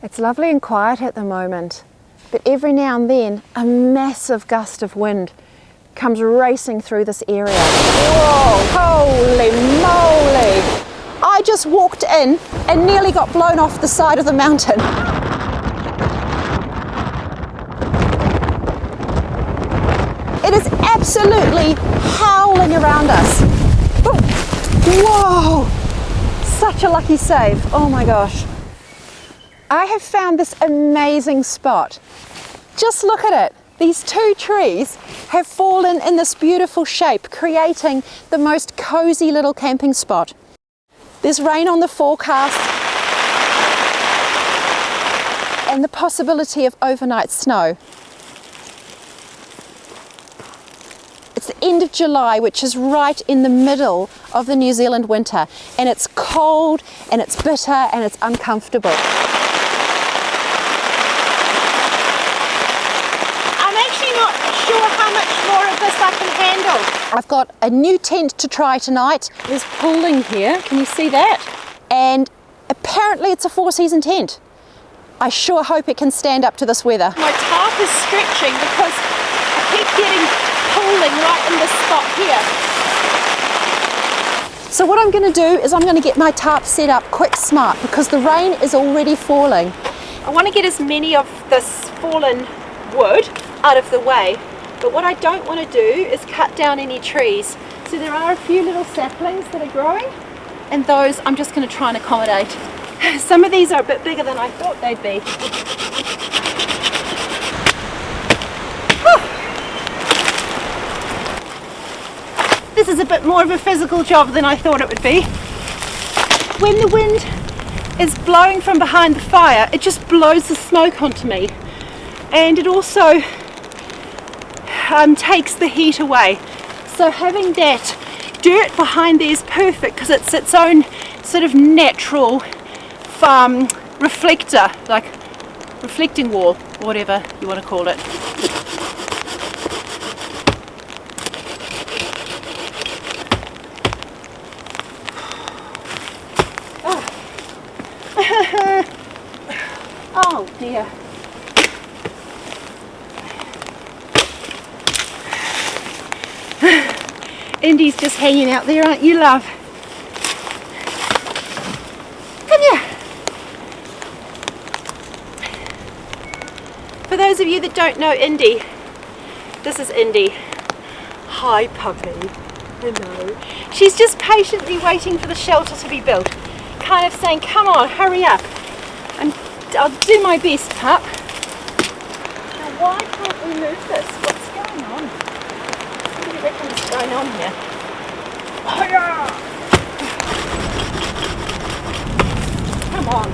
It's lovely and quiet at the moment, but every now and then a massive gust of wind comes racing through this area. Whoa, holy moly! I just walked in and nearly got blown off the side of the mountain. It is absolutely howling around us. Whoa! Such a lucky save. Oh my gosh. I have found this amazing spot. Just look at it. These two trees have fallen in this beautiful shape, creating the most cozy little camping spot. There's rain on the forecast and the possibility of overnight snow. It's the end of July, which is right in the middle of the New Zealand winter, and it's cold and it's bitter and it's uncomfortable. I'm actually not sure how much more of this I can handle. I've got a new tent to try tonight. There's pooling here, can you see that? And apparently it's a 4-season tent. I sure hope it can stand up to this weather. My tarp is stretching because I keep getting pooling right in this spot here. So what I'm going to do is I'm going to get my tarp set up quick smart because the rain is already falling. I want to get as many of this fallen wood out of the way, but what I don't want to do is cut down any trees. So there are a few little saplings that are growing, and those I'm just going to try and accommodate. Some of these are a bit bigger than I thought they'd be. This is a bit more of a physical job than I thought it would be. When the wind is blowing from behind the fire, it just blows the smoke onto me, and it also takes the heat away. So having that dirt behind there is perfect because it's its own sort of natural reflector, like reflecting wall, whatever you want to call it. Oh dear. Indi's just hanging out there, aren't you, love? Come here. For those of you that don't know Indi, this is Indi. Hi, puppy. Hello. She's just patiently waiting for the shelter to be built, kind of saying, come on, hurry up. And I'll do my best, pup. Now, why can't we move this? What's going on? What do you reckon is going on here? Oh, yeah. Come on.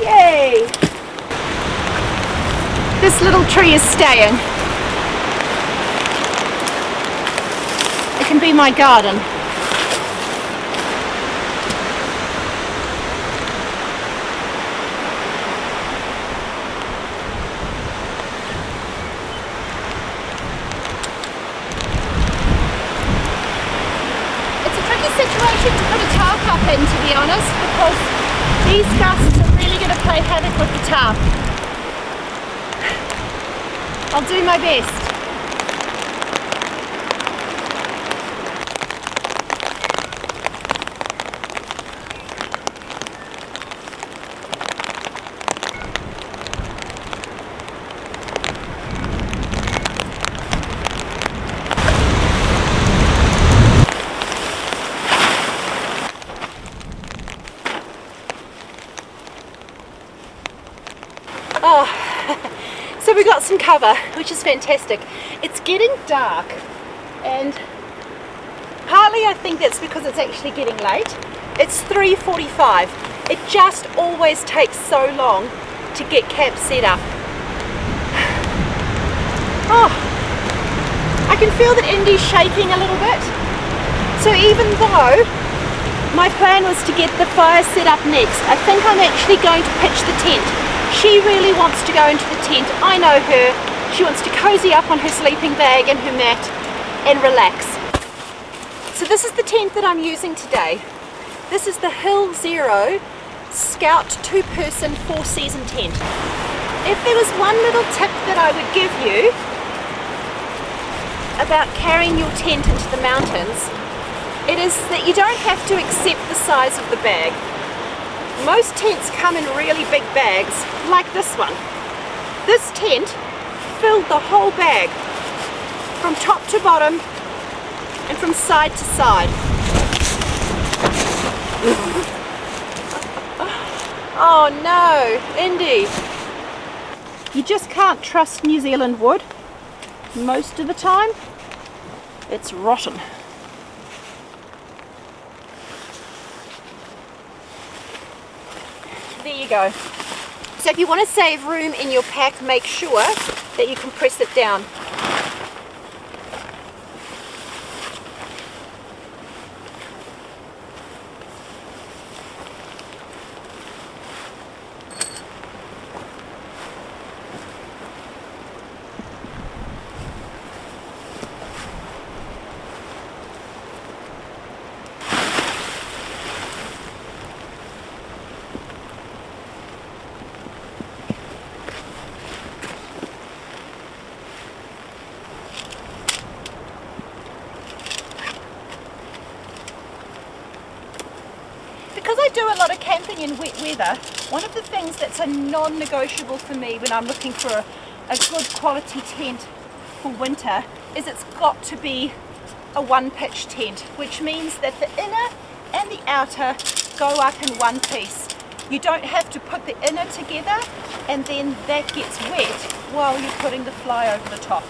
Yay! This little tree is staying. It can be my garden. Situation to put a tarp up in, to be honest, because these gusts are really going to play havoc with the tarp. I'll do my best. Oh, so we got some cover, which is fantastic. It's getting dark, and partly I think that's because it's actually getting late. It's 3:45. It just always takes so long to get camp set up. Oh, I can feel that Indi's shaking a little bit. So even though my plan was to get the fire set up next, I think I'm actually going to pitch the tent. She really wants to go into the tent. I know her. She wants to cozy up on her sleeping bag and her mat and relax. So this is the tent that I'm using today. This is the Hill Zero Scout 2-person 4-season tent. If there was one little tip that I would give you about carrying your tent into the mountains, it is that you don't have to accept the size of the bag. Most tents come in really big bags, like this one. This tent filled the whole bag, from top to bottom and from side to side. Oh no, Indi. You just can't trust New Zealand wood. Most of the time, it's rotten. There you go. So if you want to save room in your pack, make sure that you can press it down. Because I do a lot of camping in wet weather, one of the things that's a non-negotiable for me when I'm looking for a good quality tent for winter is it's got to be a one-pitch tent, which means that the inner and the outer go up in one piece. You don't have to put the inner together and then that gets wet while you're putting the fly over the top.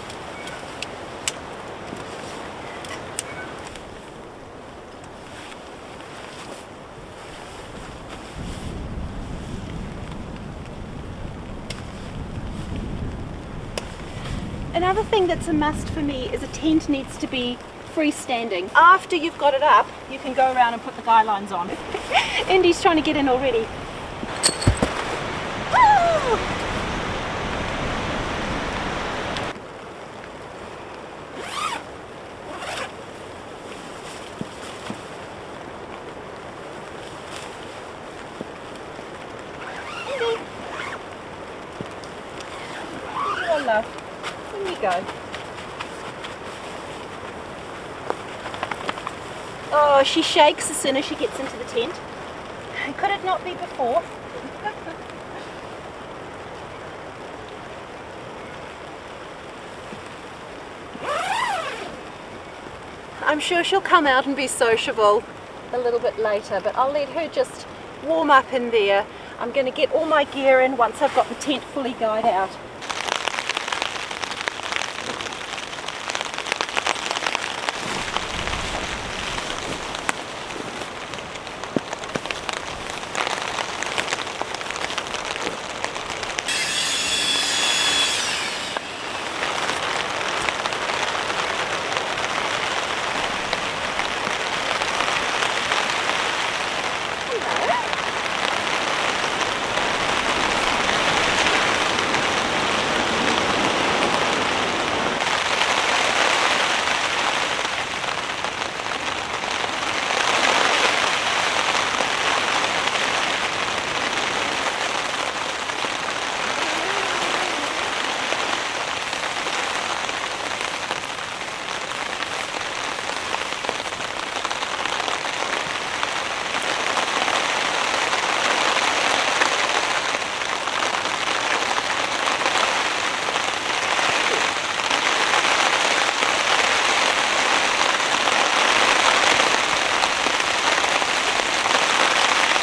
Another thing that's a must for me is a tent needs to be freestanding. After you've got it up, you can go around and put the guy lines on. Indi's trying to get in already. Oh! Indi! Oh, love. There you go. Oh, she shakes as soon as she gets into the tent. Could it not be before? I'm sure she'll come out and be sociable a little bit later, but I'll let her just warm up in there. I'm going to get all my gear in once I've got the tent fully guyed out.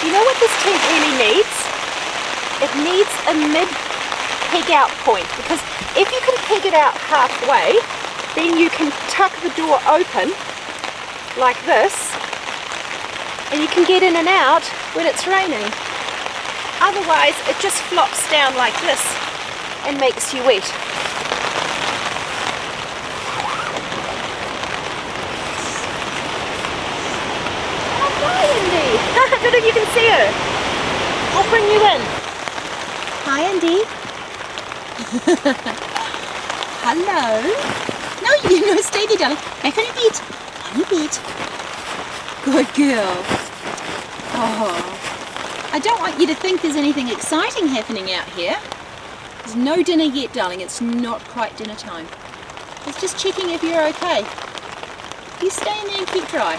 You know what this tent really needs? It needs a mid-peg out point, because if you can peg it out halfway, then you can tuck the door open like this and you can get in and out when it's raining. Otherwise it just flops down like this and makes you wet. I don't know if you can see her. I'll bring you in. Hi, Indi. Hello. No, stay there, darling. Back on your feet. On your feet. Good girl. Oh. I don't want you to think there's anything exciting happening out here. There's no dinner yet, darling. It's not quite dinner time. It's just checking if you're okay. You stay in there and keep dry.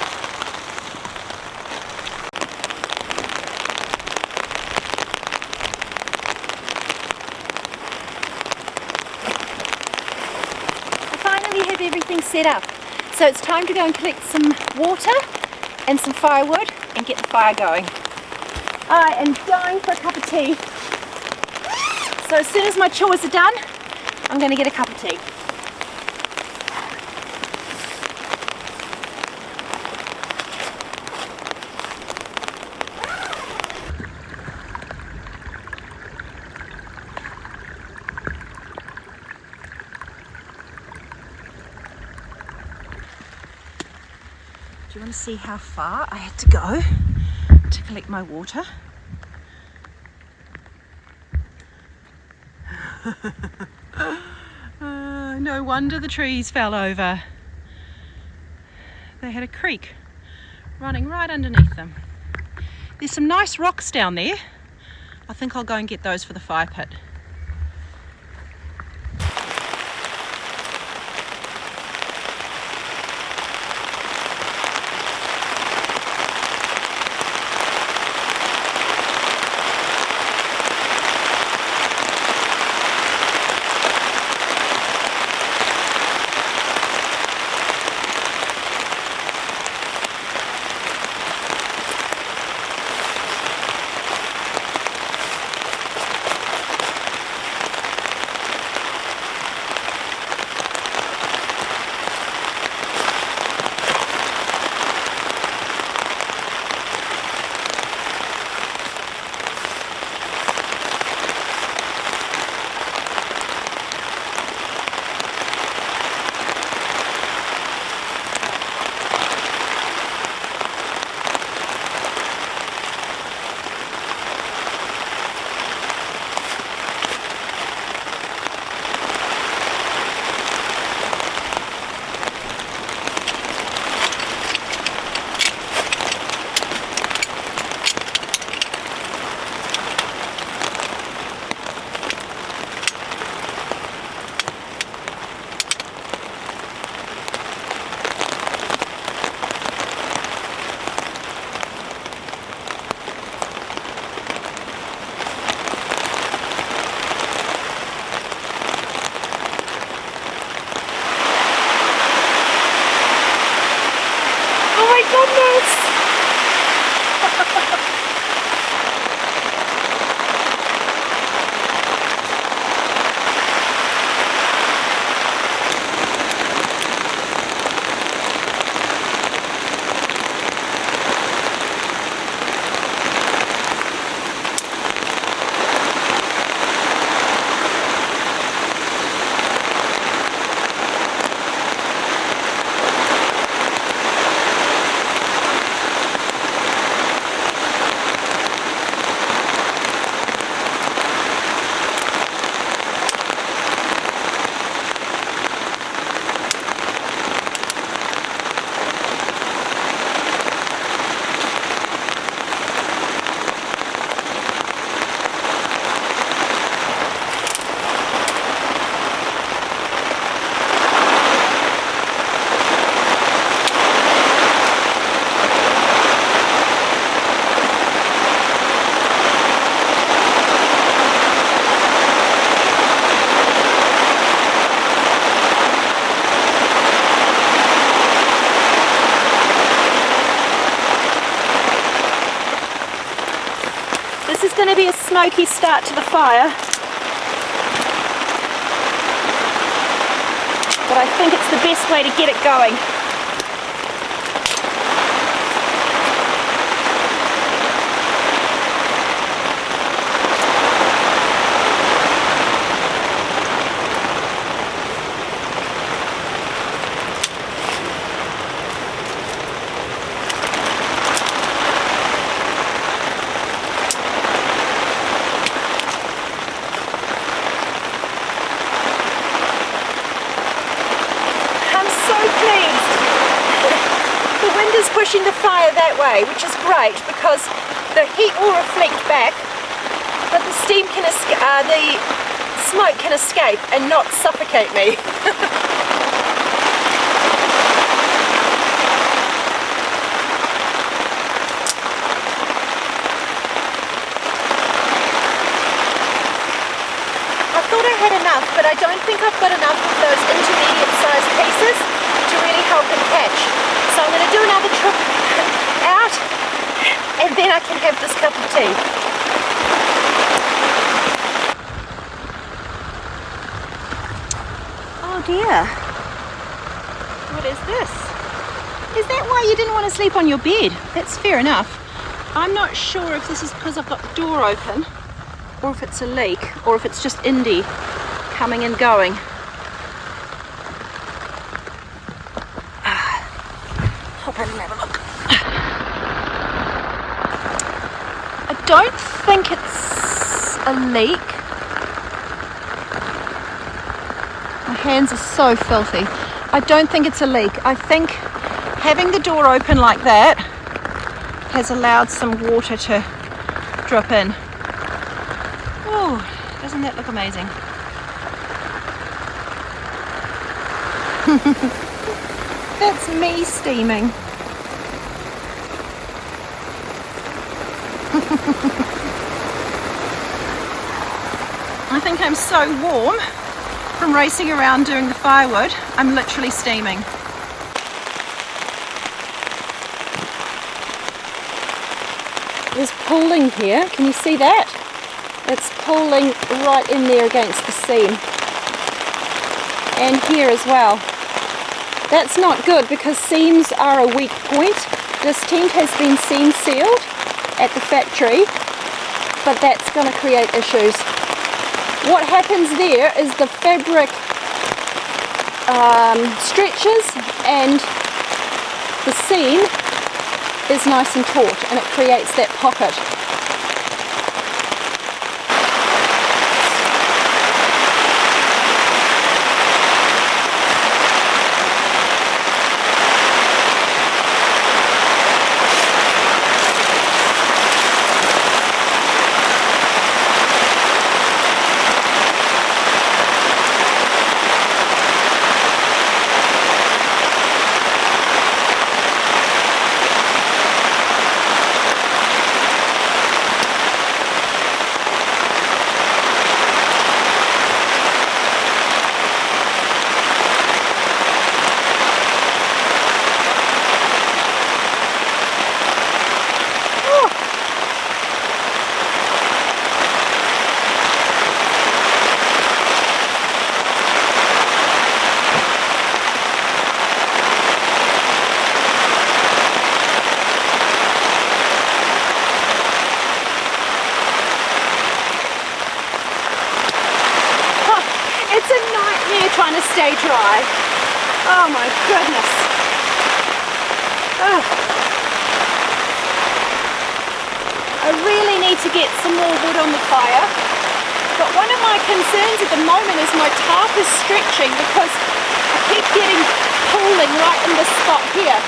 I finally have everything set up. So it's time to go and collect some water and some firewood and get the fire going. I am dying for a cup of tea. So as soon as my chores are done, I'm going to get a cup of tea. Do you want to see how far I had to go to collect my water? No wonder the trees fell over. They had a creek running right underneath them. There's some nice rocks down there. I think I'll go and get those for the fire pit. This is going to be a smoky start to the fire, but I think it's the best way to get it going. Pushing the fire that way, which is great because the heat will reflect back, but the steam can the smoke can escape and not suffocate me. I had enough, but I don't think I've got enough of those intermediate sized pieces to really help it catch. So I'm going to do another trip out and then I can have this cup of tea. Oh dear. What is this? Is that why you didn't want to sleep on your bed? That's fair enough. I'm not sure if this is because I've got the door open, or if it's a leak, or if it's just Indi coming and going. Hop in and have a look. I don't think it's a leak. My hands are so filthy. I don't think it's a leak. I think having the door open like that has allowed some water to drip in. Oh, doesn't that look amazing? That's me steaming. I think I'm so warm from racing around doing the firewood, I'm literally steaming. There's pooling here, can you see that? It's pooling right in there against the seam. And here as well. That's not good because seams are a weak point. This tent has been seam sealed at the factory, but that's going to create issues. What happens there is the fabric stretches and the seam is nice and taut and it creates that pocket. Trying to stay dry. Oh my goodness. Oh. I really need to get some more wood on the fire, but one of my concerns at the moment is my tarp is stretching because I keep getting pooling right in this spot here.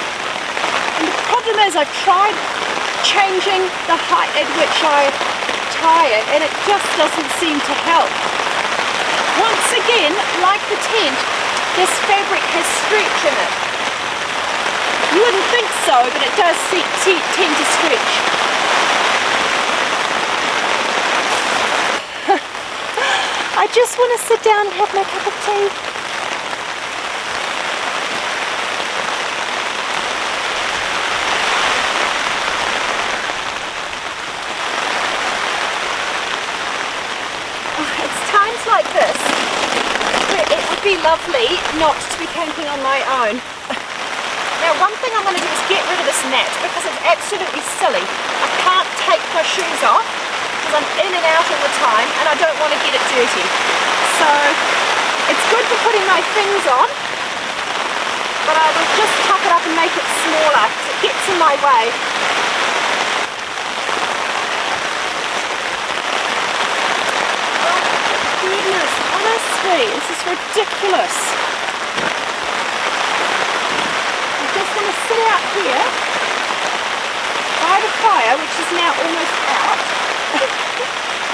And the problem is I've tried changing the height at which I tie it and it just doesn't seem to help. Once again, like the tent, this fabric has stretch in it. You wouldn't think so, but it does tend to stretch. I just want to sit down and have my cup of tea. Like this, it would be lovely not to be camping on my own. Now one thing I'm going to do is get rid of this net because it's absolutely silly. I can't take my shoes off because I'm in and out all the time and I don't want to get it dirty. So it's good for putting my things on, but I will just tuck it up and make it smaller because it gets in my way. Goodness, honestly, this is ridiculous. I just want to sit out here by by the fire, which is now almost out.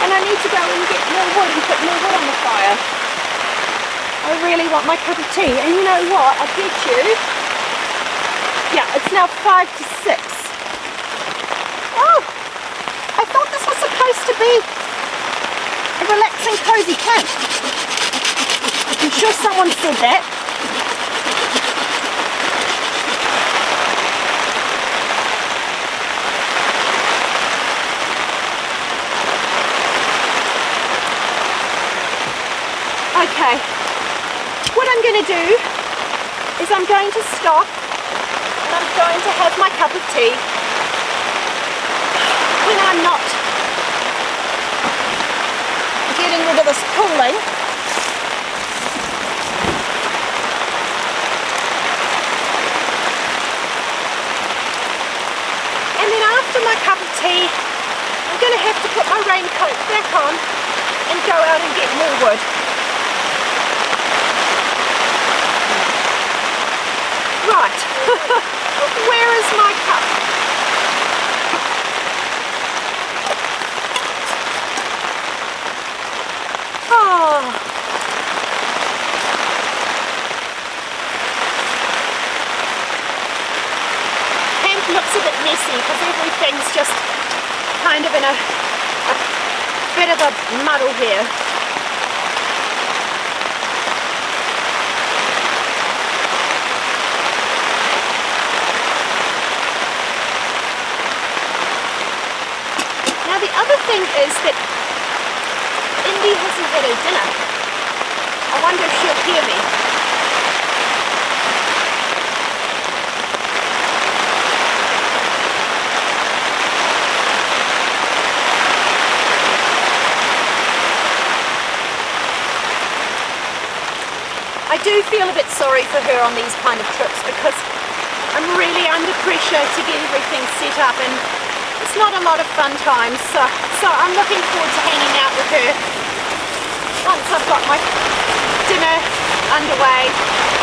And I need to go and get more wood and put more wood on the fire. I really want my cup of tea. And you know what? I bet you. Yeah, it's now 5 to 6. Oh, I thought this was supposed to be a relaxing, cozy camp. I'm sure someone said that. Okay, what I'm going to do is I'm going to stop and I'm going to have my cup of tea when I'm not getting rid of this cooling. And then after my cup of tea, I'm going to have to put my raincoat back on and go out and get more wood. Right, where is my cup? Oh. Camp looks a bit messy because everything's just kind of in a bit of a muddle here. The other thing is that Indi hasn't had her dinner. I wonder if she'll hear me. I do feel a bit sorry for her on these kind of trips because I'm really under pressure to get everything set up and it's not a lot of fun times, so I'm looking forward to hanging out with her once I've got my dinner underway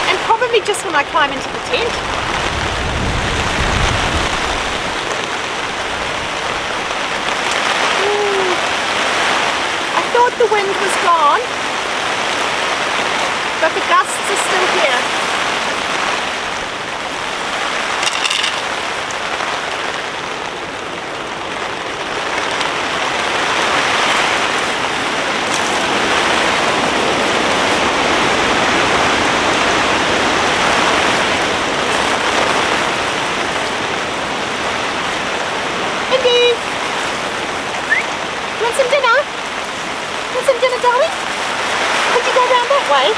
and probably just when I climb into the tent. I thought the wind was gone, but the gusts are still here. Darling, could you go round that way?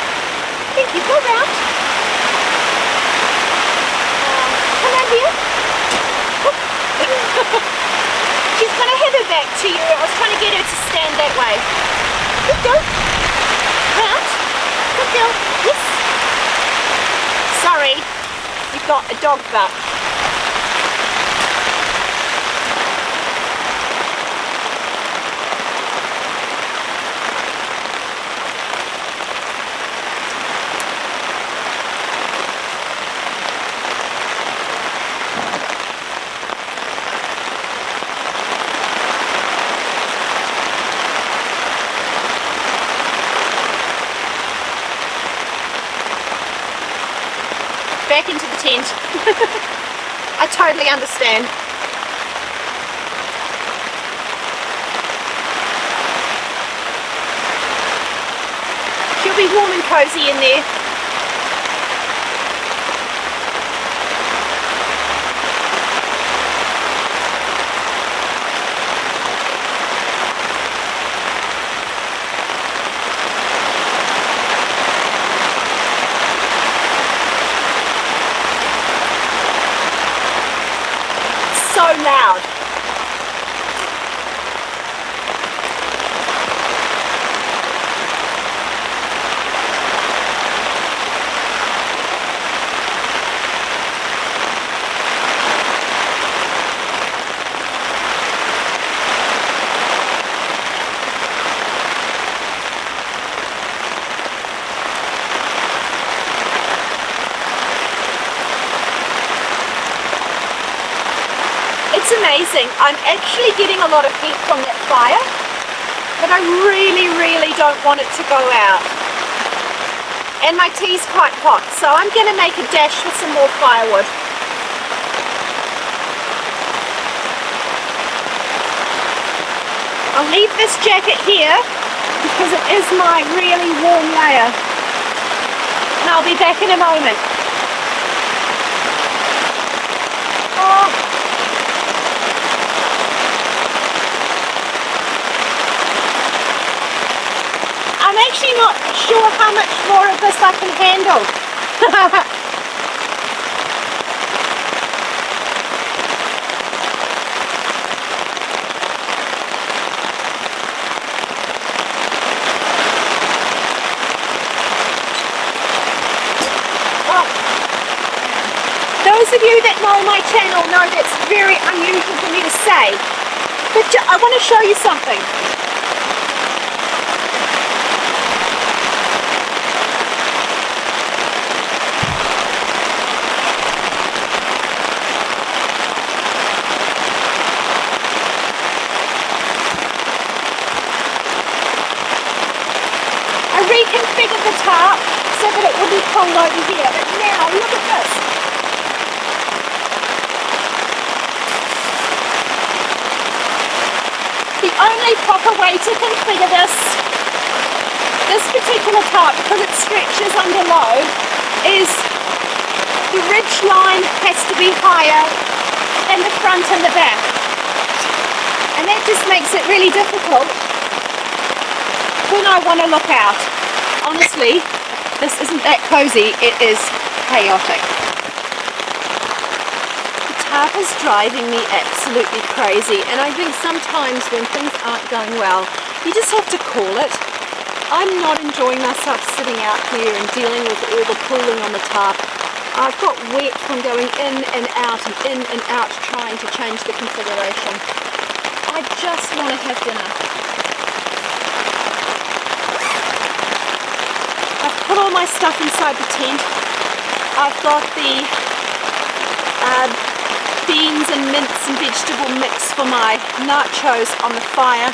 Thank you, go round. Come round here. She's going to head her back to you. I was trying to get her to stand that way. Good girl. Round. Good girl. Yes. Sorry, you've got a dog bark. Back into the tent. I totally understand. She'll be warm and cozy in there. So loud. amazing. I'm actually getting a lot of heat from that fire, but I really, really don't want it to go out. And my tea's quite hot, so I'm going to make a dash with some more firewood. I'll leave this jacket here because it is my really warm layer. And I'll be back in a moment. Oh. I'm actually not sure how much more of this I can handle. Those of you that know my channel know that's very unusual for me to say, but I want to show you something. I reconfigured the tarp so that it wouldn't hold over here, but now look at this. The only proper way to configure this particular tarp, because it stretches under load, is the ridge line has to be higher than the front and the back. And that just makes it really difficult when I want to look out. Honestly, this isn't that cozy, it is chaotic. The tarp is driving me absolutely crazy, and I think sometimes when things aren't going well, you just have to call it. I'm not enjoying myself sitting out here and dealing with all the pulling on the tarp. I've got wet from going in and out trying to change the configuration. I just want to have dinner. I've put all my stuff inside the tent. I've got the beans and mince and vegetable mix for my nachos on the fire.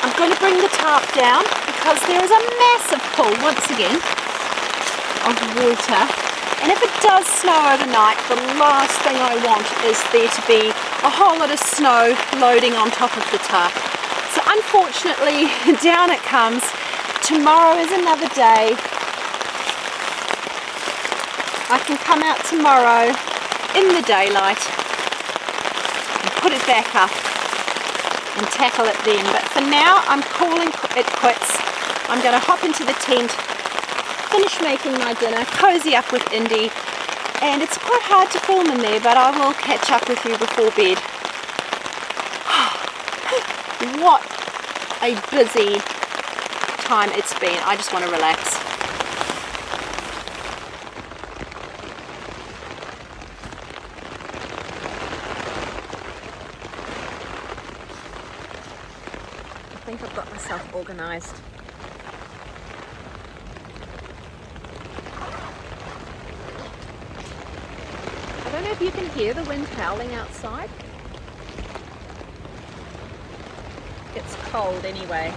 I'm going to bring the tarp down because there is a massive pull once again of water, and if it does snow overnight, the last thing I want is there to be a whole lot of snow loading on top of the tarp. So unfortunately, down it comes. Tomorrow is another day. I can come out tomorrow in the daylight and put it back up and tackle it then, but for now I'm calling it quits. I'm going to hop into the tent, finish making my dinner, cozy up with Indi, and it's quite hard to film in there, but I will catch up with you before bed. What a busy time it's been. I just want to relax. I think I've got myself organised. I don't know if you can hear the wind howling outside. It's cold anyway.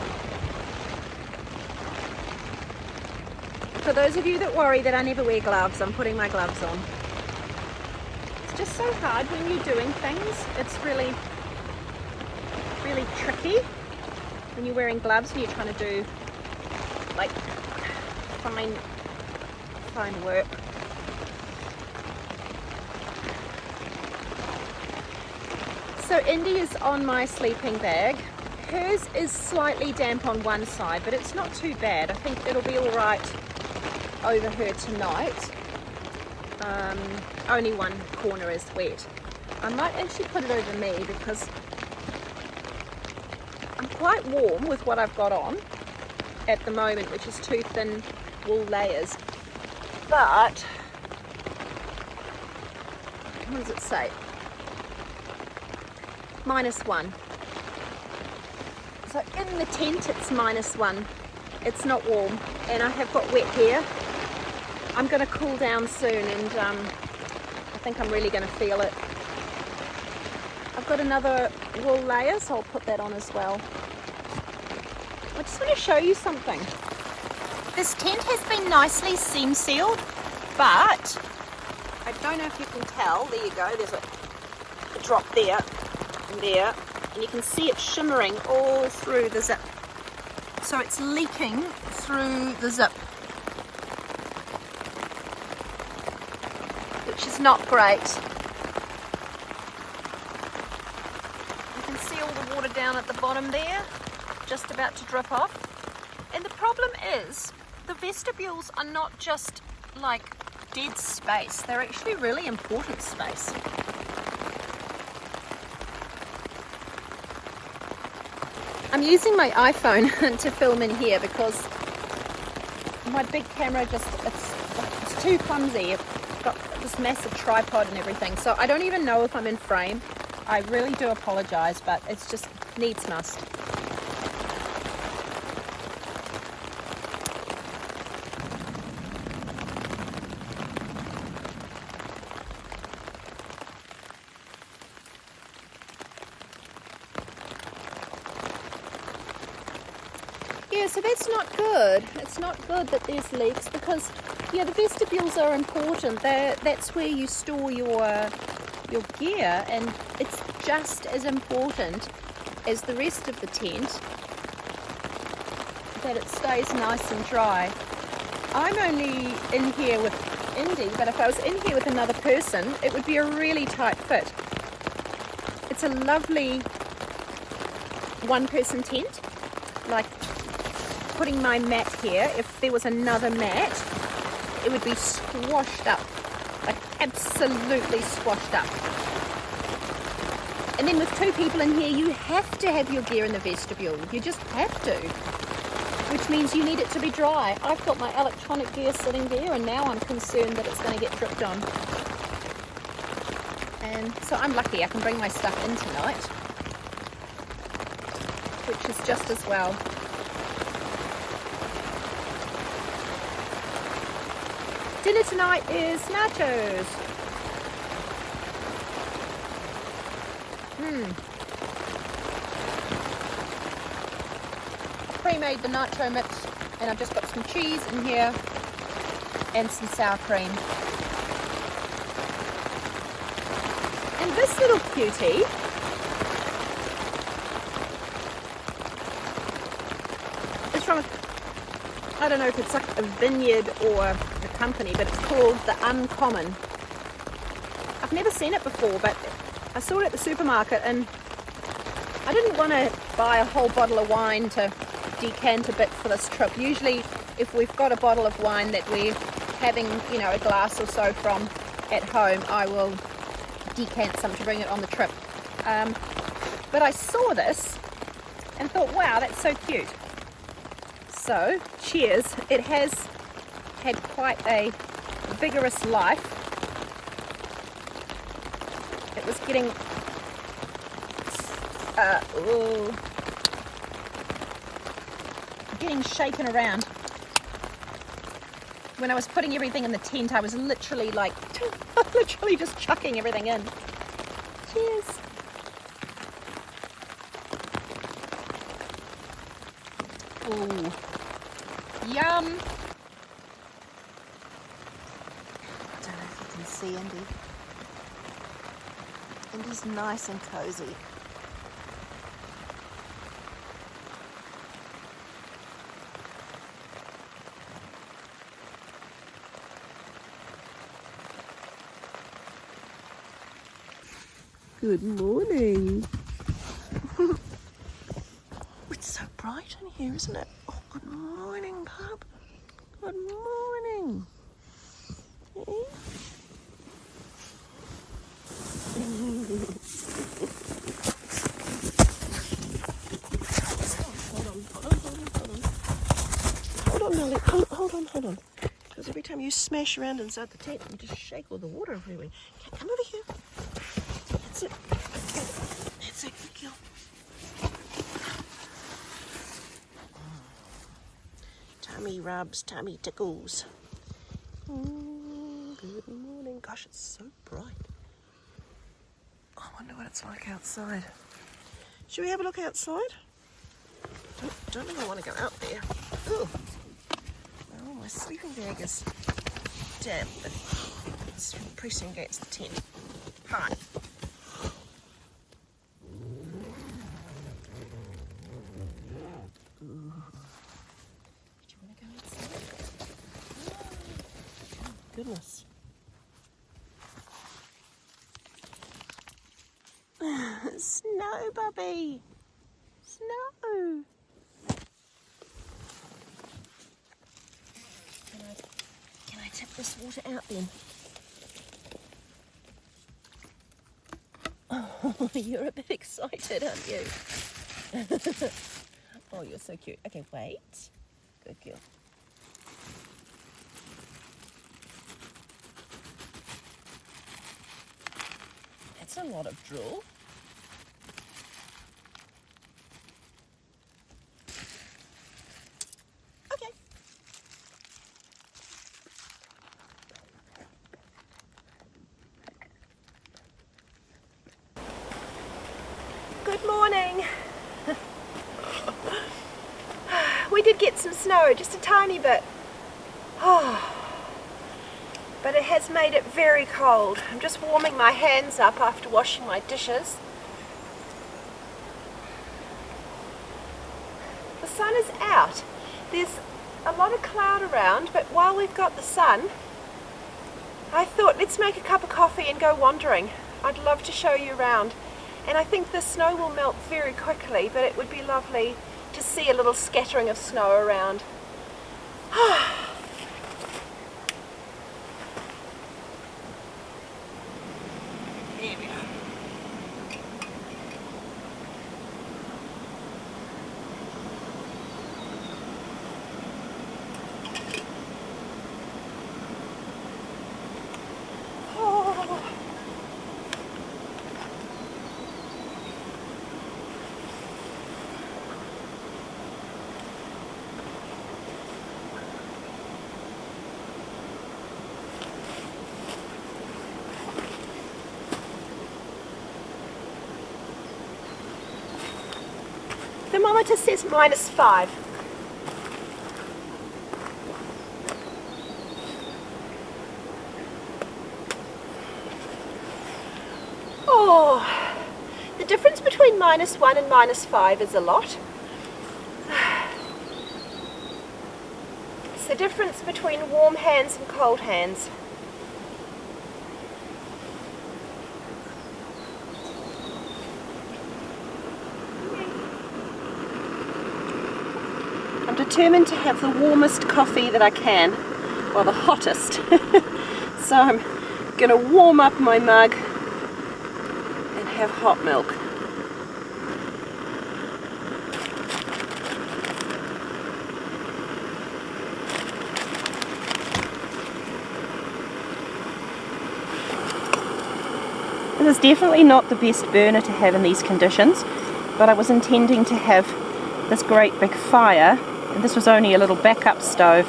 For those of you that worry that I never wear gloves, I'm putting my gloves on. It's just so hard when you're doing things. It's really, really tricky when you're wearing gloves and you're trying to do like fine work. So Indi is on my sleeping bag. Hers is slightly damp on one side, but it's not too bad. I think it'll be all right over her tonight. Only one corner is wet. I might actually put it over me because I'm quite warm with what I've got on at the moment, which is two thin wool layers. But what does it say? -1. So in the tent it's -1. It's not warm, and I have got wet hair. I'm going to cool down soon, and I think I'm really going to feel it. I've I've got another wool layer, so I'll put that on as well. I just want to show you something. This tent has been nicely seam sealed, but I don't know if you can tell. There you go, there's a drop there and there, and you can see it shimmering all through the zip. So it's leaking through the zip, which is not great. You can see all the water down at the bottom there, just about to drip off. And the problem is, the vestibules are not just like dead space, they're actually really important space. I'm using my iPhone to film in here because my big camera it's too clumsy. It's got this massive tripod and everything, so I don't even know if I'm in frame. I really do apologize, but it's just needs must. Yeah, so that's not good. It's not good that there's leaks because, yeah, the vestibules are important. That's where you store your gear, and it's just as important as the rest of the tent that it stays nice and dry. I'm only in here with Indi, but if I was in here with another person, it would be a really tight fit. It's a lovely one-person tent. Like, putting my mat here, if there was another mat, it would be squashed up, like absolutely squashed up. And then with two people in here, you have to have your gear in the vestibule. You just have to, which means you need it to be dry. I've got my electronic gear sitting there, and now I'm concerned that it's going to get dripped on. And so I'm lucky I can bring my stuff in tonight, which is just as well. Dinner tonight is nachos. I pre-made the nacho mix, and I've just got some cheese in here and some sour cream. And this little cutie is from I don't know if it's like a vineyard or a company, but it's called The Uncommon. I've never seen it before, but I saw it at the supermarket, and I didn't want to buy a whole bottle of wine to decant a bit for this trip. Usually if we've got a bottle of wine that we're having, you know, a glass or so from at home, I will decant some to bring it on the trip. But I saw this and thought, wow, that's so cute. So, cheers. It has had quite a vigorous life. It was getting shaken around. When I was putting everything in the tent, I was literally literally just chucking everything in. Cheers. Ooh. Yum! I don't know if you can see Indi. Indi's nice and cozy. Good morning. It's so bright in here, isn't it? Oh, good morning, pup. Good morning. Hey? Hold on, Nelly. Hold on. Because every time you smash around inside the tent, you just shake all the water everywhere. Okay, come over here. That's it. That's it. Good girl. Tummy rubs, tummy tickles. Good morning. Gosh, it's so bright. Oh I wonder what it's like outside. Should we have a look outside? Don't think I want to go out there. Ooh. Oh, my sleeping bag is damp, but it's pressing against the tent. Hi. Ooh. Did you want to go outside? Oh, goodness. Snow, Bubby. Snow. Can I tip this water out then? Oh, you're a bit excited, aren't you? Oh, you're so cute. Okay, wait. Good girl. That's a lot of drool. Okay. Good morning. We did get some snow, just a tiny bit. Oh, but it has made it very cold. I'm just warming my hands up after washing my dishes. The sun is out. There's a lot of cloud around, but while we've got the sun, I thought let's make a cup of coffee and go wandering. I'd love to show you around. And I think the snow will melt very quickly, but it would be lovely to see a little scattering of snow around. Here we are. Thermometer says -5. Oh, the difference between -1 and -5 is a lot. It's the difference between warm hands and cold hands. I'm determined to have the warmest coffee that I can, well, the hottest. So I'm going to warm up my mug and have hot milk. This is definitely not the best burner to have in these conditions, but I was intending to have this great big fire, and this was only a little backup stove.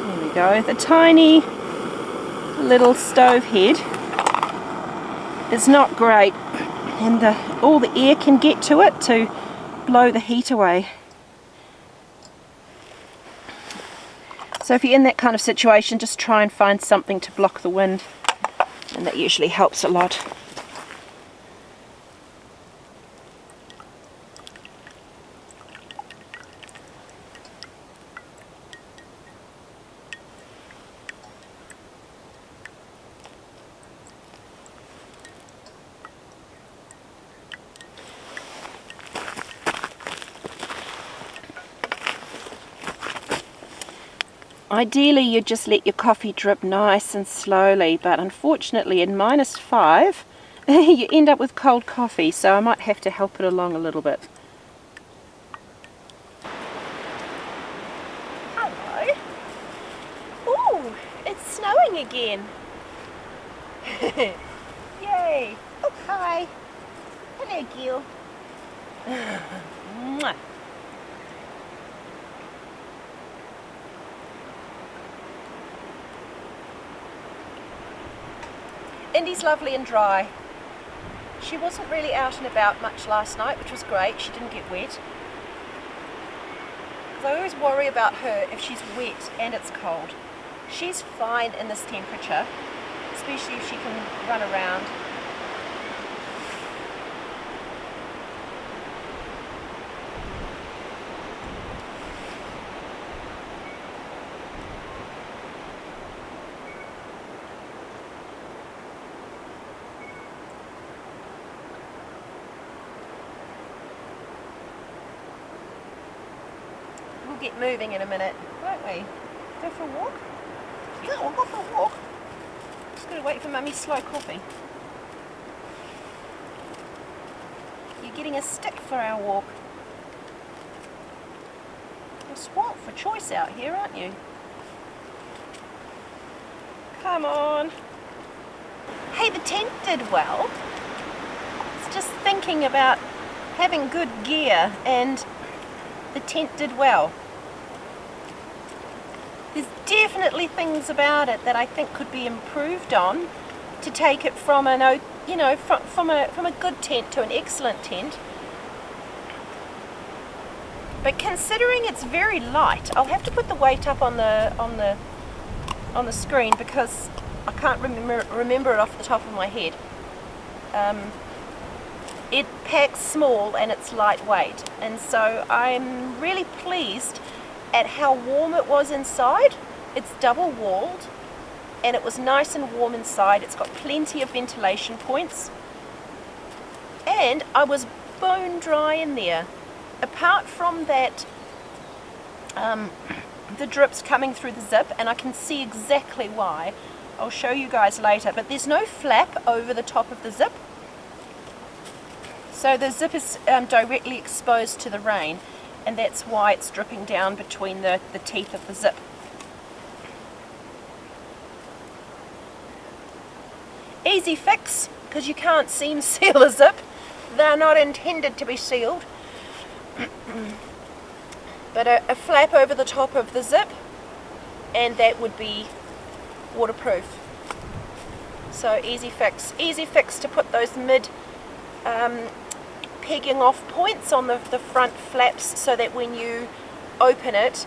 There we go. The tiny little stove head is not great, and all the air can get to it to blow the heat away. So if you're in that kind of situation, just try and find something to block the wind, and that usually helps a lot. Ideally you'd just let your coffee drip nice and slowly, but unfortunately in -5 you end up with cold coffee, so I might have to help it along a little bit. Hello. Ooh, it's snowing again. Yay. Oh, hi. Hello, Gil. Mwah. Indi's lovely and dry. She wasn't really out and about much last night, which was great. She didn't get wet. Because I always worry about her if she's wet and it's cold. She's fine in this temperature, especially if she can run around. We'll get moving in a minute, won't we? Go for a walk? Yeah, we'll go for a walk. Just gotta wait for Mummy's slow coffee. You're getting a stick for our walk. You're spoilt for choice out here, aren't you? Come on. Hey, the tent did well. It's just thinking about having good gear, and the tent did well. There's definitely things about it that I think could be improved on to take it from a good tent to an excellent tent. But considering it's very light, I'll have to put the weight up on the screen because I can't remember it off the top of my head. It packs small and it's lightweight, and so I'm really pleased at how warm it was inside. It's double walled and it was nice and warm inside. It's got plenty of ventilation points, and I was bone dry in there. Apart from that, the drips coming through the zip, and I can see exactly why. I'll show you guys later, but there's no flap over the top of the zip. So the zip is directly exposed to the rain, and that's why it's dripping down between the teeth of the zip. Easy fix, because you can't seam seal a zip. They're not intended to be sealed. But a flap over the top of the zip, and that would be waterproof. So easy fix to put those mid pegging off points on the front flaps, so that when you open it,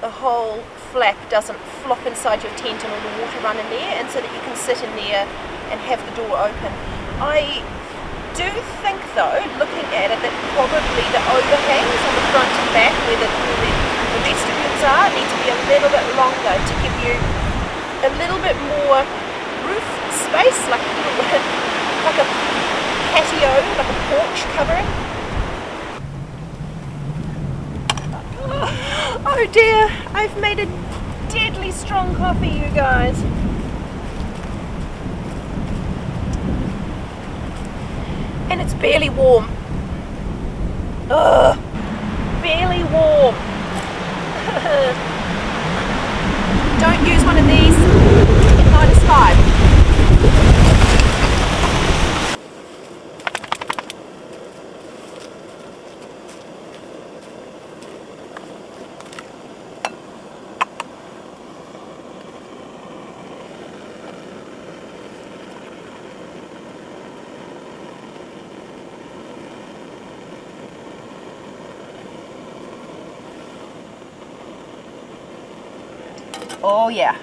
the whole flap doesn't flop inside your tent and all the water run in there, and so that you can sit in there and have the door open. I do think though, looking at it, that probably the overhangs on the front and back where the vestibules are need to be a little bit longer to give you a little bit more roof space, like a patio, like a porch covering. Oh dear, I've made a deadly strong coffee, you guys. And it's barely warm. Ugh, barely warm. Don't use one of these at -5. Oh yeah.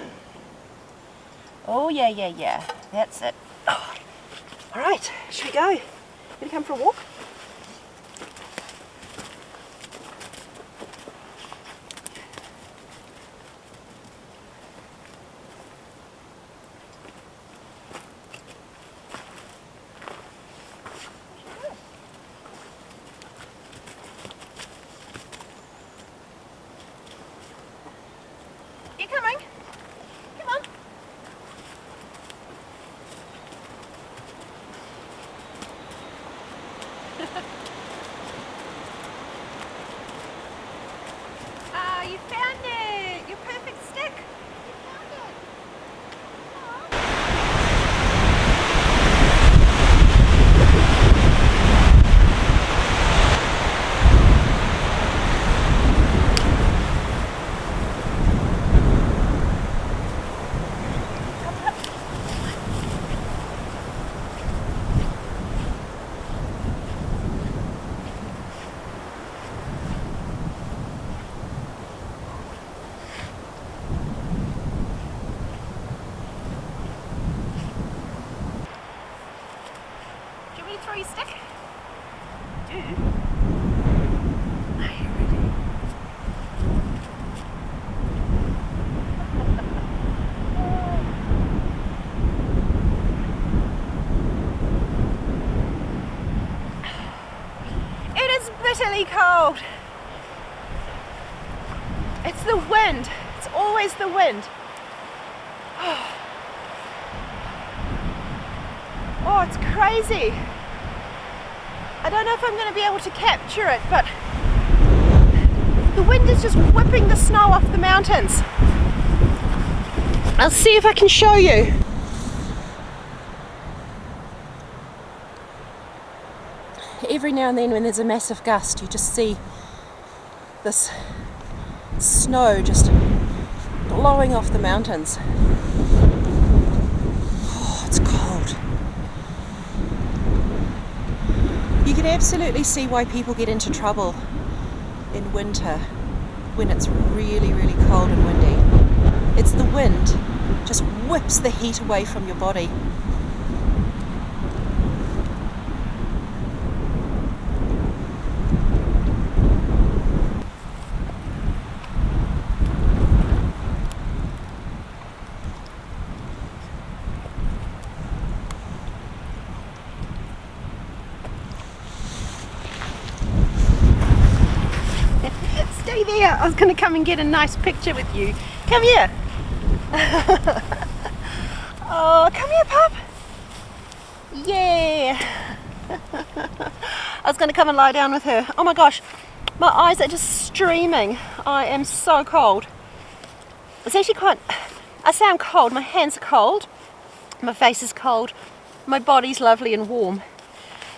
Oh yeah. That's it. Oh. All right, should we go? Gonna come for a walk? You coming? Come on. You found it! Your perfect stick! You found it! bitterly cold. It's the wind. It's always the wind. Oh, it's crazy. I don't know if I'm going to be able to capture it, but the wind is just whipping the snow off the mountains. I'll see if I can show you. Every now and then when there's a massive gust, you just see this snow just blowing off the mountains. Oh, it's cold. You can absolutely see why people get into trouble in winter when it's really, really cold and windy. It's the wind just whips the heat away from your body. Stay there. I was going to come and get a nice picture with you. Come here. Oh, come here, pup. Yeah. I was going to come and lie down with her. Oh my gosh, my eyes are just streaming. I am so cold. It's actually quite, I say I'm cold, my hands are cold, my face is cold, my body's lovely and warm,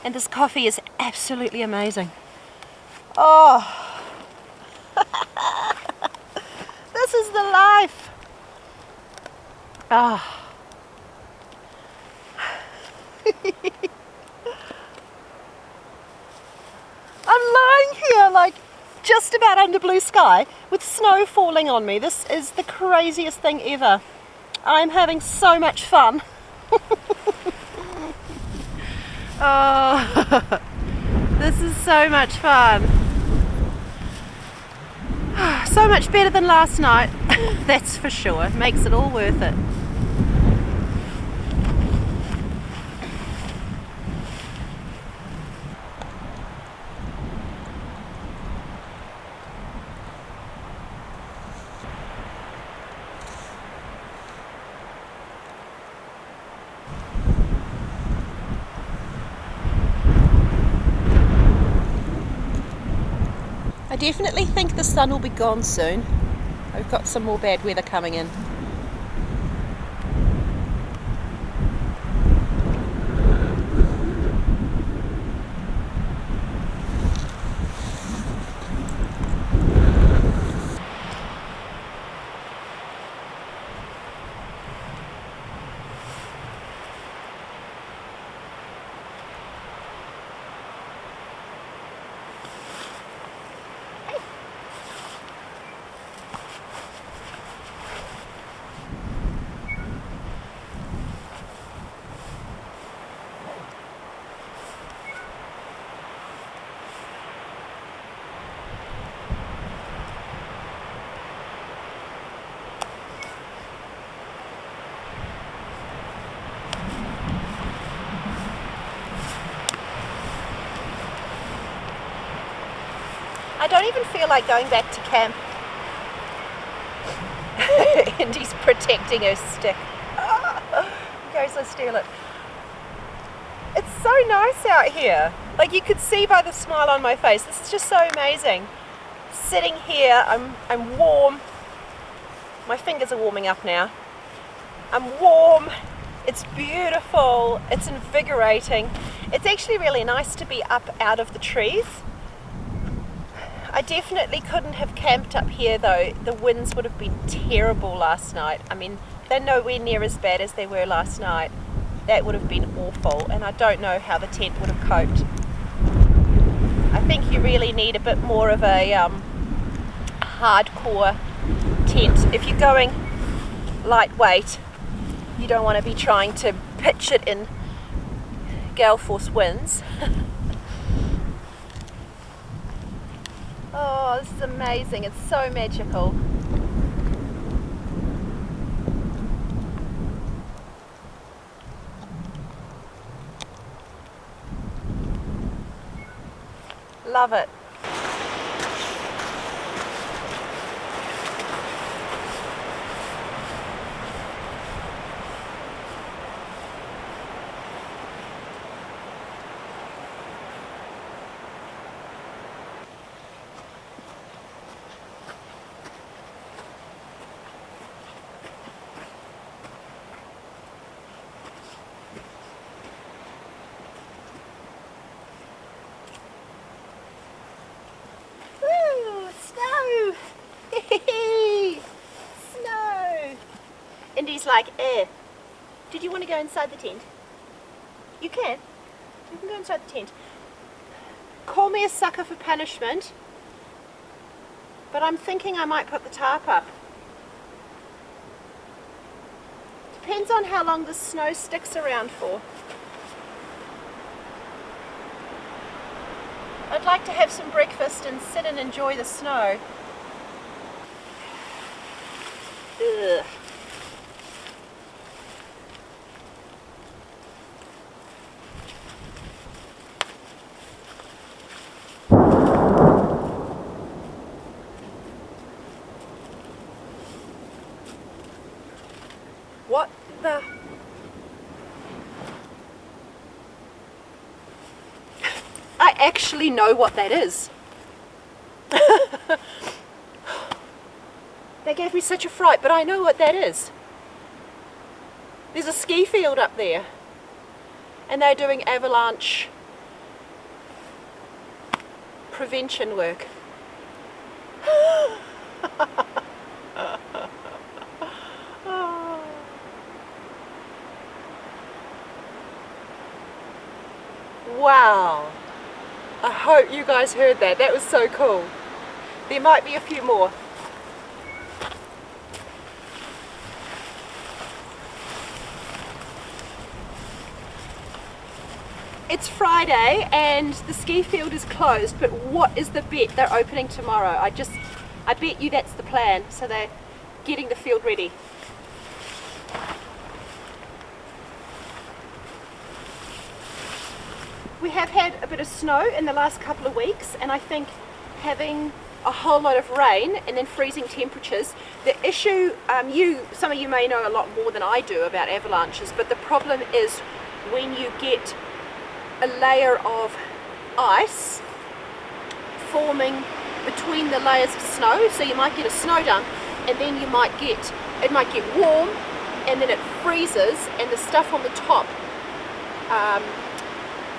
and this coffee is absolutely amazing. Oh. This is the life. Ah. I'm lying here like just about under blue sky with snow falling on me. This is the craziest thing ever. I'm having so much fun. Oh, this is so much fun. So much better than last night, that's for sure. It makes it all worth it. I definitely think the sun will be gone soon. We've got some more bad weather coming in. I don't even feel like going back to camp. Indi's protecting her stick. In case I steal it. It's so nice out here. Like you could see by the smile on my face. This is just so amazing. Sitting here, I'm warm. My fingers are warming up now. I'm warm. It's beautiful. It's invigorating. It's actually really nice to be up out of the trees. I definitely couldn't have camped up here though. The winds would have been terrible last night. I mean, they're nowhere near as bad as they were last night. That would have been awful, and I don't know how the tent would have coped. I think you really need a bit more of a hardcore tent. If you're going lightweight, you don't want to be trying to pitch it in gale force winds. Oh, this is amazing. It's so magical. Love it. like, eh. Did you want to go inside the tent? You can. You can go inside the tent. Call me a sucker for punishment, but I'm thinking I might put the tarp up. Depends on how long the snow sticks around for. I'd like to have some breakfast and sit and enjoy the snow. Ugh. What the? I actually know what that is. They gave me such a fright, but I know what that is. There's a ski field up there, and they're doing avalanche prevention work. Wow. I hope you guys heard that. That was so cool. There might be a few more. It's Friday and the ski field is closed, but what is the bet? They're opening tomorrow. I bet you that's the plan. So they're getting the field ready. We have had a bit of snow in the last couple of weeks, and I think having a whole lot of rain and then freezing temperatures, the issue, some of you may know a lot more than I do about avalanches, but the problem is when you get a layer of ice forming between the layers of snow. So you might get a snow dump, and then it might get warm, and then it freezes, and the stuff on the top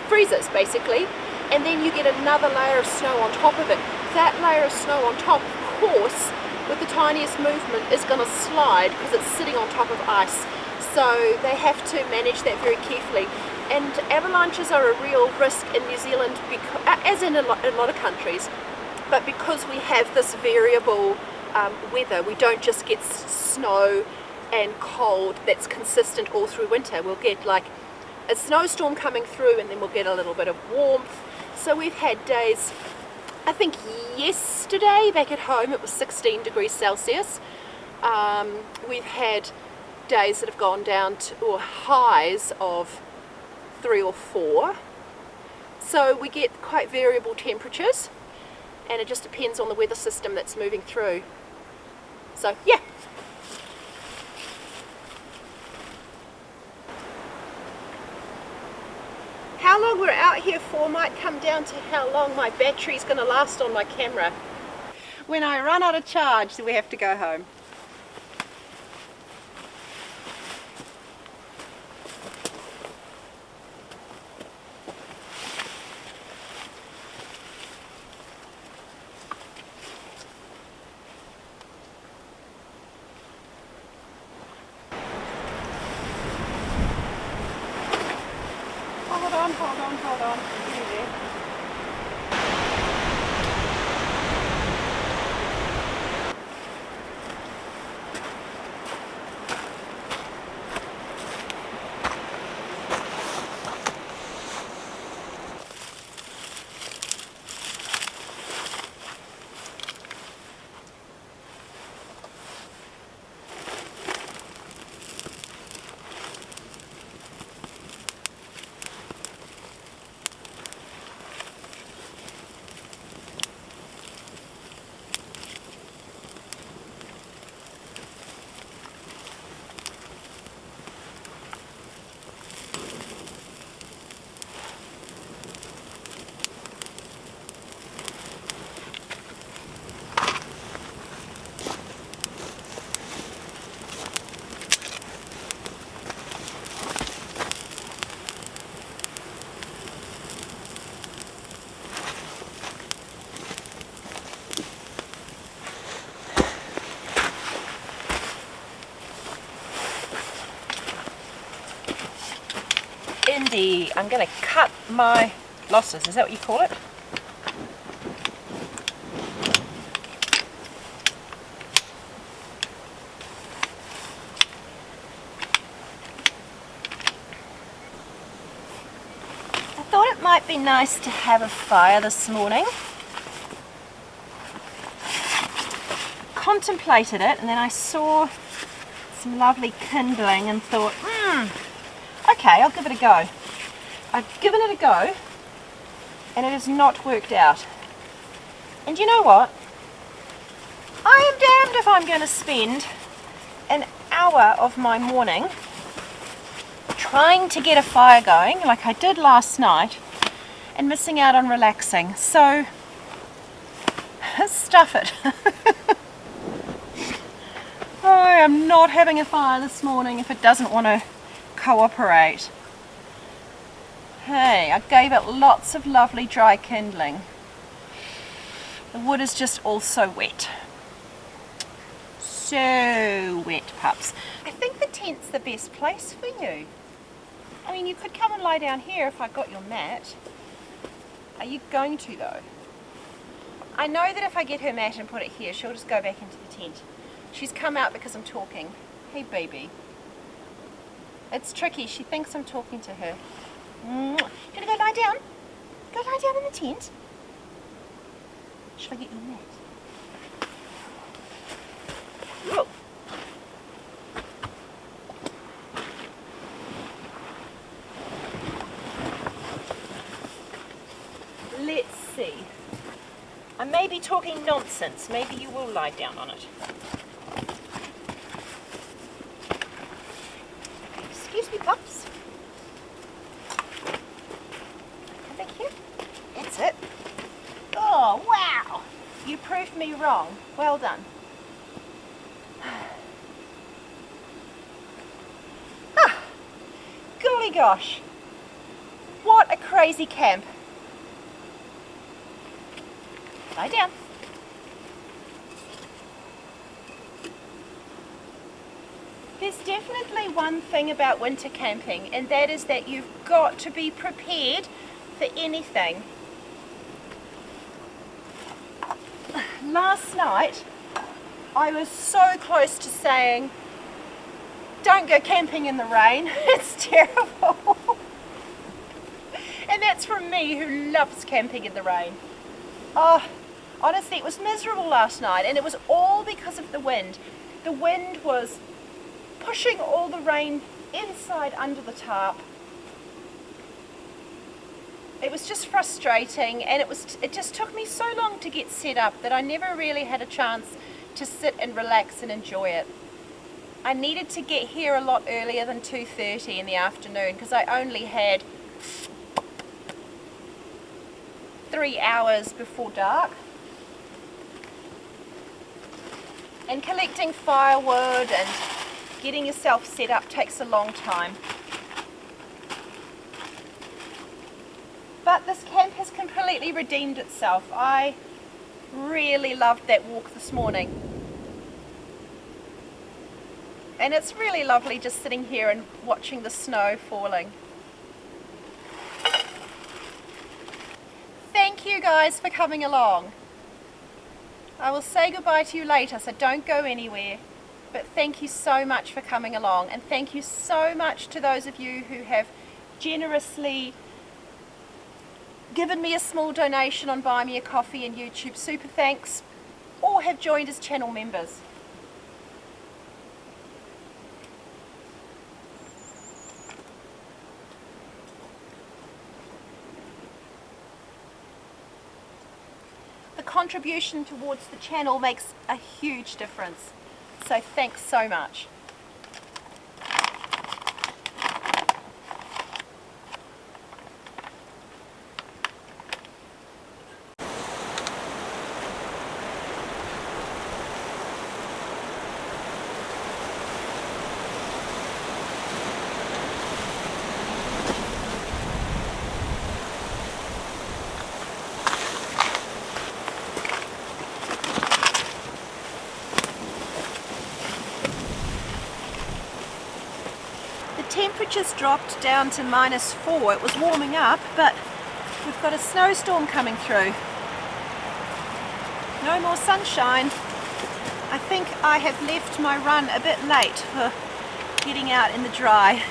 freezes basically, and then you get another layer of snow on top of it. That layer of snow on top, of course, with the tiniest movement is going to slide because it's sitting on top of ice. So they have to manage that very carefully. And avalanches are a real risk in New Zealand, because, as in a lot of countries, but because we have this variable weather, we don't just get snow and cold that's consistent all through winter. We'll get like a snowstorm coming through, and then we'll get a little bit of warmth. So we've had days, I think yesterday back at home it was 16 degrees Celsius. We've had days that have gone down to, or highs of 3 or 4. So we get quite variable temperatures, and it just depends on the weather system that's moving through. So yeah. How long we're out here for might come down to how long my battery's going to last on my camera. When I run out of charge, we have to go home. Hold on. Getting there. see, I'm going to cut my losses, is that what you call it? I thought it might be nice to have a fire this morning. Contemplated it, and then I saw some lovely kindling and thought, okay, I'll give it a go. I've given it a go and it has not worked out. And you know what? I am damned if I'm going to spend an hour of my morning trying to get a fire going like I did last night and missing out on relaxing. So, stuff it. I am not having a fire this morning if it doesn't want to cooperate. Hey, I gave it lots of lovely dry kindling. The wood is just all so wet. So wet, pups. I think the tent's the best place for you. I mean, you could come and lie down here if I got your mat. Are you going to though? I know that if I get her mat and put it here, she'll just go back into the tent. She's come out because I'm talking. Hey baby. It's tricky, she thinks I'm talking to her. Gonna go lie down? Go lie down in the tent? Should I get your mat? Whoa. Let's see. I may be talking nonsense. Maybe you will lie down on it. Excuse me, pups. Come back here. That's it. Oh, wow. You proved me wrong. Well done. Ah, golly gosh. What a crazy camp. Lie down. There's definitely one thing about winter camping, and that is that you've got to be prepared for anything. Last night, I was so close to saying, don't go camping in the rain, it's terrible. And that's from me who loves camping in the rain. Oh, honestly, it was miserable last night, and it was all because of the wind. The wind was pushing all the rain inside under the tarp. It was just frustrating, and it just took me so long to get set up that I never really had a chance to sit and relax and enjoy it. I needed to get here a lot earlier than 2:30 in the afternoon because I only had 3 hours before dark. And collecting firewood and getting yourself set up takes a long time. But this camp has completely redeemed itself. I really loved that walk this morning. And it's really lovely just sitting here and watching the snow falling. Thank you guys for coming along. I will say goodbye to you later, so don't go anywhere. But thank you so much for coming along, and thank you so much to those of you who have generously given me a small donation on Buy Me a Coffee and YouTube Super Thanks, or have joined as channel members. The contribution towards the channel makes a huge difference, so thanks so much. temperature's dropped down to -4. It was warming up, but we've got a snowstorm coming through. No more sunshine. I think I have left my run a bit late for getting out in the dry.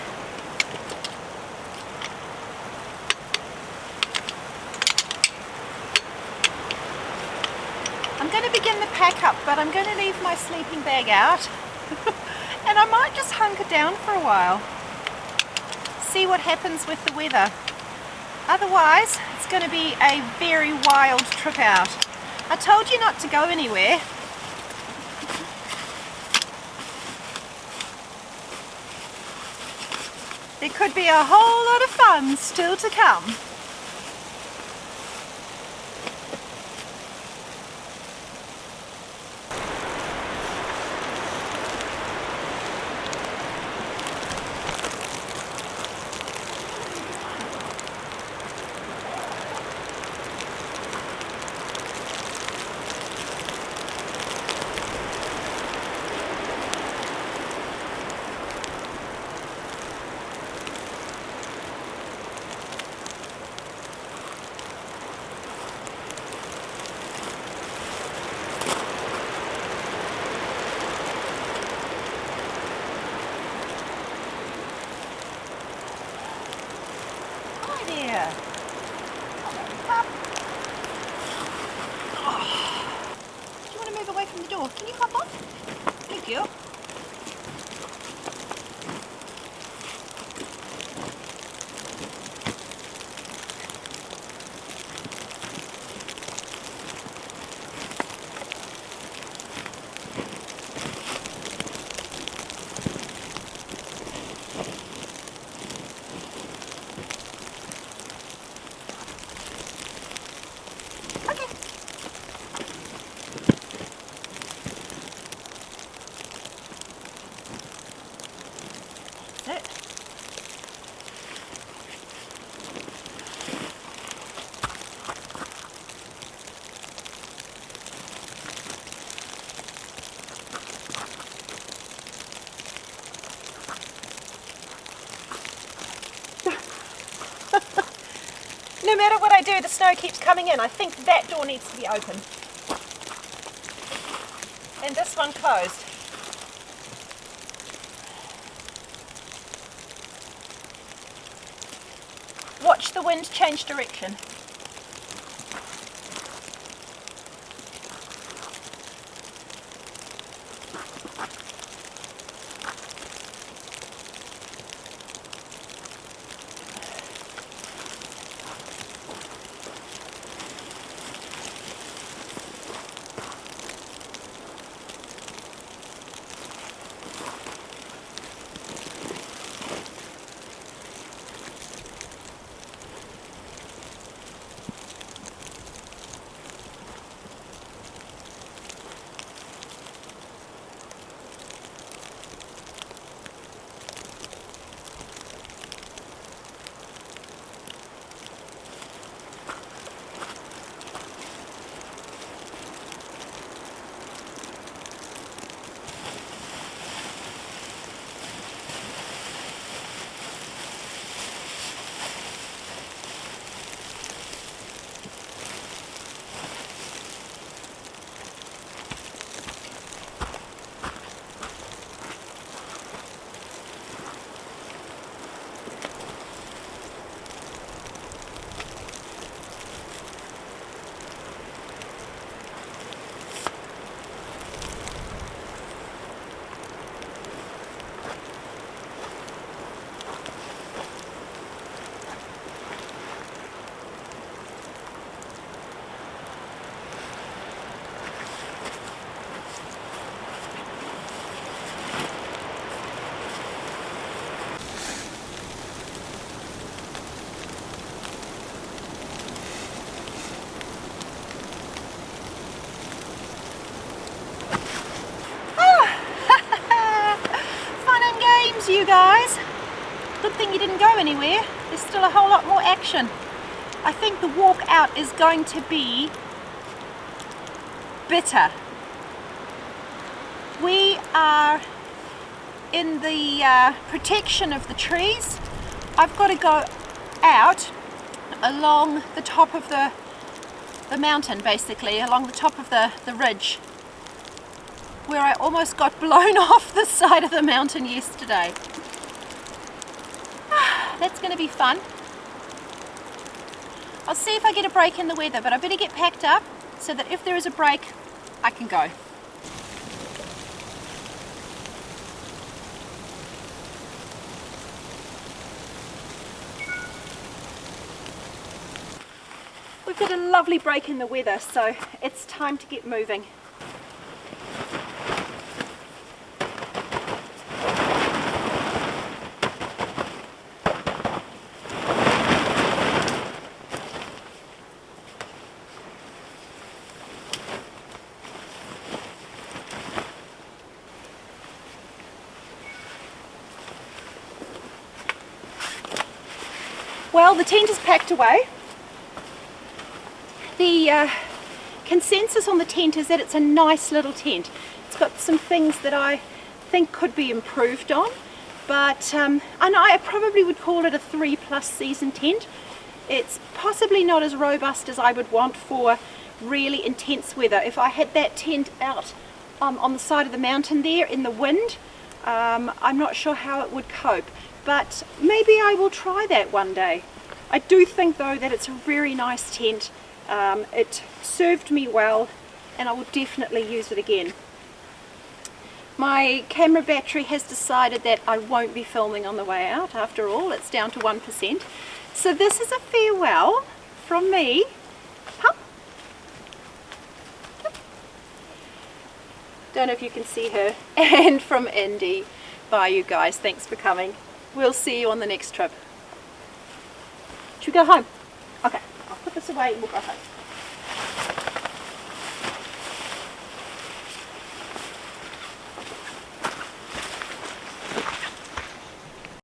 I'm going to begin the pack up, but I'm going to leave my sleeping bag out and I might just hunker down for a while, see what happens with the weather. Otherwise it's going to be a very wild trip out. I told you not to go anywhere. There could be a whole lot of fun still to come. Here. Oh. Do you want to move away from the door? Can you hop on? Thank you. No matter what I do, the snow keeps coming in. I think that door needs to be open. And this one closed. Watch the wind change direction. You guys, good thing you didn't go anywhere. There's still a whole lot more action. I think the walk out is going to be bitter. We are in the protection of the trees, I've got to go out along the top of the mountain, basically, along the top of the ridge, where I almost got blown off the side of the mountain yesterday. That's going to be fun. I'll see if I get a break in the weather, but I better get packed up so that if there is a break, I can go. We've got a lovely break in the weather, so it's time to get moving. Well, the tent is packed away. The consensus on the tent is that it's a nice little tent. It's got some things that I think could be improved on, but and I probably would call it a 3+ season tent. It's possibly not as robust as I would want for really intense weather. If I had that tent out on the side of the mountain there in the wind, I'm not sure how it would cope, but maybe I will try that one day. I do think though that it's a very nice tent. It served me well and I will definitely use it again. My camera battery has decided that I won't be filming on the way out. After all, it's down to 1%. So this is a farewell from me. Hup. Don't know if you can see her. And from Indi. Bye you guys, thanks for coming. We'll see you on the next trip. Should we go home? Okay, I'll put this away and we'll go home.